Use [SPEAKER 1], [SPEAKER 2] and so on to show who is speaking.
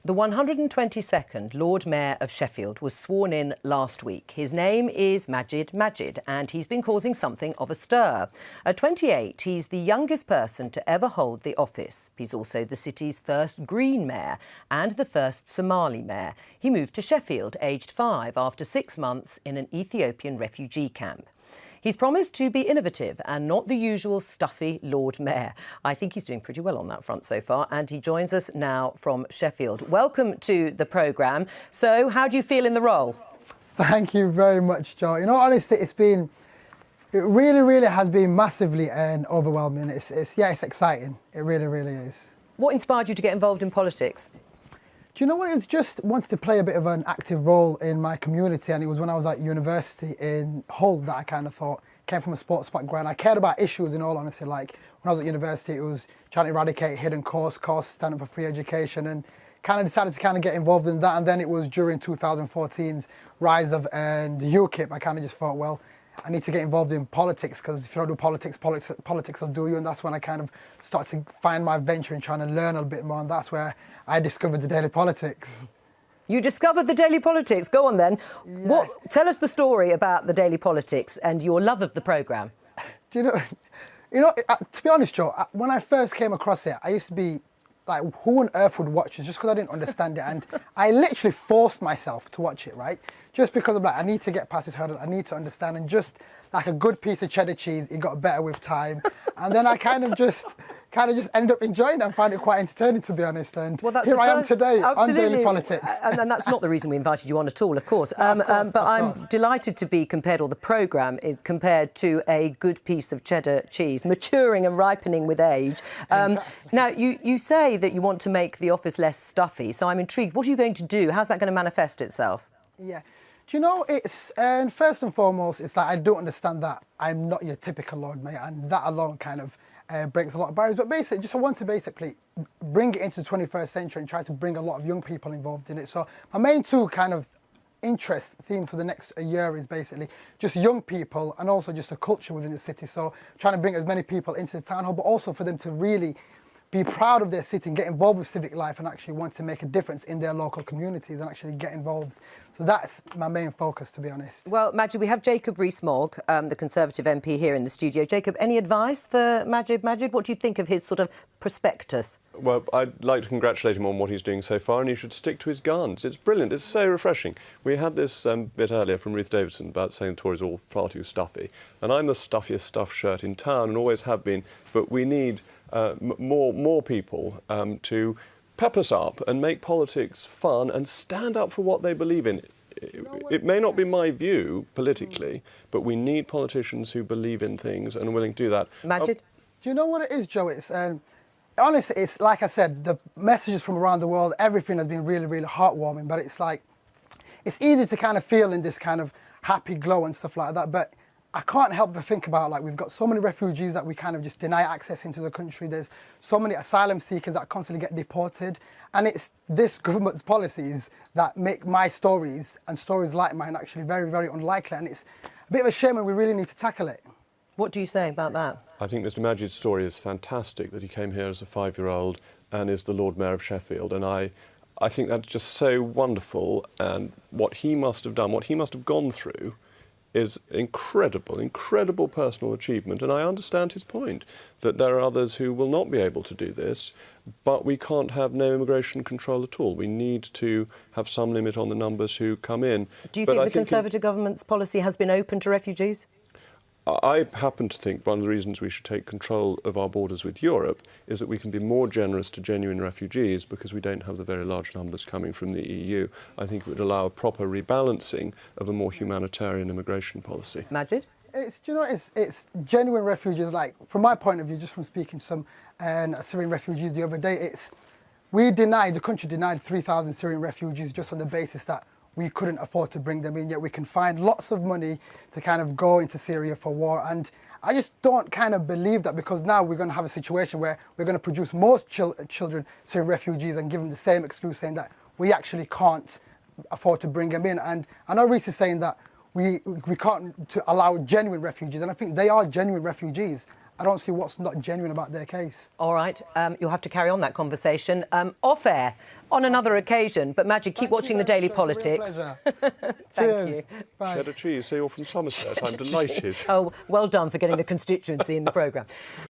[SPEAKER 1] The 122nd Lord Mayor of Sheffield was sworn in last week. His name is Majid, and he's been causing something of a stir. At 28, he's the youngest person to ever hold the office. He's also the city's first Green Mayor and the first Somali Mayor. He moved to Sheffield, aged 5, after 6 months in an Ethiopian refugee camp. He's promised to be innovative and not the usual stuffy Lord Mayor. I think he's doing pretty well on that front so far, and he joins us now from Sheffield. Welcome to the programme. So, how do you feel in the role?
[SPEAKER 2] Thank you very much, Joe. You know, honestly, it really has been massively overwhelming. It's exciting. It really is.
[SPEAKER 1] What inspired you to get involved in politics?
[SPEAKER 2] Do you know what? It was just wanted to play a bit of an active role in my community, and it was when I was at university in Hull that I kind of thought, came from a sports background. I cared about issues, in all honesty. Like when I was at university, it was trying to eradicate hidden costs, stand up for free education, and kind of decided to kind of get involved in that. And then it was during 2014's rise of the UKIP. I kind of just thought, well, I need to get involved in politics, because if you don't do politics will do you. And that's when I kind of started to find my venture in trying to learn a bit more. And that's where I discovered the Daily Politics.
[SPEAKER 1] You discovered the Daily Politics. Go on then.
[SPEAKER 2] Yes.
[SPEAKER 1] Tell us the story about the Daily Politics and your love of the programme.
[SPEAKER 2] Do you know, to be honest, Joe, when I first came across it, I used to be like, who on earth would watch it? Just because I didn't understand it. And I literally forced myself to watch it, right? Just because I'm like, I need to get past this hurdle, I need to understand. And just like a good piece of cheddar cheese, it got better with time. And then I kind of just ended up enjoying it and find it quite entertaining, to be honest. And here I am today on Daily Politics.
[SPEAKER 1] And that's not the reason we invited you on at all, of course. But I'm delighted to be compared, or the programme is compared to a good piece of cheddar cheese, maturing and ripening with age.
[SPEAKER 2] Exactly.
[SPEAKER 1] Now, you say that you want to make the office less stuffy, so I'm intrigued. What are you going to do? How's that going to manifest itself?
[SPEAKER 2] Yeah. Do you know, it's first and foremost, it's like I don't understand that I'm not your typical Lord Mayor, and that alone kind of breaks a lot of barriers. But basically, I want to bring it into the 21st century and try to bring a lot of young people involved in it. So my main two kind of interest theme for the next year is basically just young people and also just a culture within the city. So trying to bring as many people into the town hall, but also for them to really be proud of their city and get involved with civic life and actually want to make a difference in their local communities and actually get involved. So that's my main focus, to be honest.
[SPEAKER 1] Well, Majid, we have Jacob Rees Mogg, the Conservative MP here in the studio. Jacob, any advice for Majid? What do you think of his sort of prospectus?
[SPEAKER 3] Well, I'd like to congratulate him on what he's doing so far, and he should stick to his guns. It's brilliant. It's so refreshing. We had this bit earlier from Ruth Davidson about saying the Tories are all far too stuffy. And I'm the stuffiest stuffed shirt in town and always have been, but we need more people to pep us up and make politics fun and stand up for what they believe in. It may not be my view politically, but we need politicians who believe in things and are willing to do that.
[SPEAKER 1] Majid?
[SPEAKER 2] Do you know what it is, Joe? It's honestly, it's like I said, the messages from around the world, everything has been really heartwarming, but it's like, it's easy to kind of feel in this kind of happy glow and stuff like that, but I can't help but think about, like, we've got so many refugees that we kind of just deny access into the country. There's so many asylum seekers that constantly get deported. And it's this government's policies that make my stories and stories like mine actually very unlikely. And it's a bit of a shame, and we really need to tackle it.
[SPEAKER 1] What do you say about that?
[SPEAKER 3] I think Mr. Majid's story is fantastic, that he came here as a 5-year-old and is the Lord Mayor of Sheffield. And I think that's just so wonderful. And what he must have done, what he must have gone through, is incredible personal achievement. And I understand his point, that there are others who will not be able to do this, but we can't have no immigration control at all. We need to have some limit on the numbers who come in.
[SPEAKER 1] Do you think the Conservative government's policy has been open to refugees?
[SPEAKER 3] I happen to think one of the reasons we should take control of our borders with Europe is that we can be more generous to genuine refugees because we don't have the very large numbers coming from the EU. I think it would allow a proper rebalancing of a more humanitarian immigration policy.
[SPEAKER 1] Majid?
[SPEAKER 2] It's genuine refugees. Like, from my point of view, just from speaking to some Syrian refugees the other day, the country denied 3,000 Syrian refugees just on the basis that we couldn't afford to bring them in, yet we can find lots of money to kind of go into Syria for war. And I just don't kind of believe that, because now we're going to have a situation where we're going to produce more children, Syrian refugees, and give them the same excuse saying that we actually can't afford to bring them in. And I know Rees is saying that we can't allow genuine refugees, and I think they are genuine refugees. I don't see what's not genuine about their case.
[SPEAKER 1] All right, you'll have to carry on that conversation off air on another occasion. But Majid, keep watching the Daily Politics. Thank
[SPEAKER 2] Cheers.
[SPEAKER 1] you.
[SPEAKER 2] Bye.
[SPEAKER 3] Cheddar cheese, so you're from Somerset. I'm delighted.
[SPEAKER 1] Oh, well done for getting the constituency in the programme.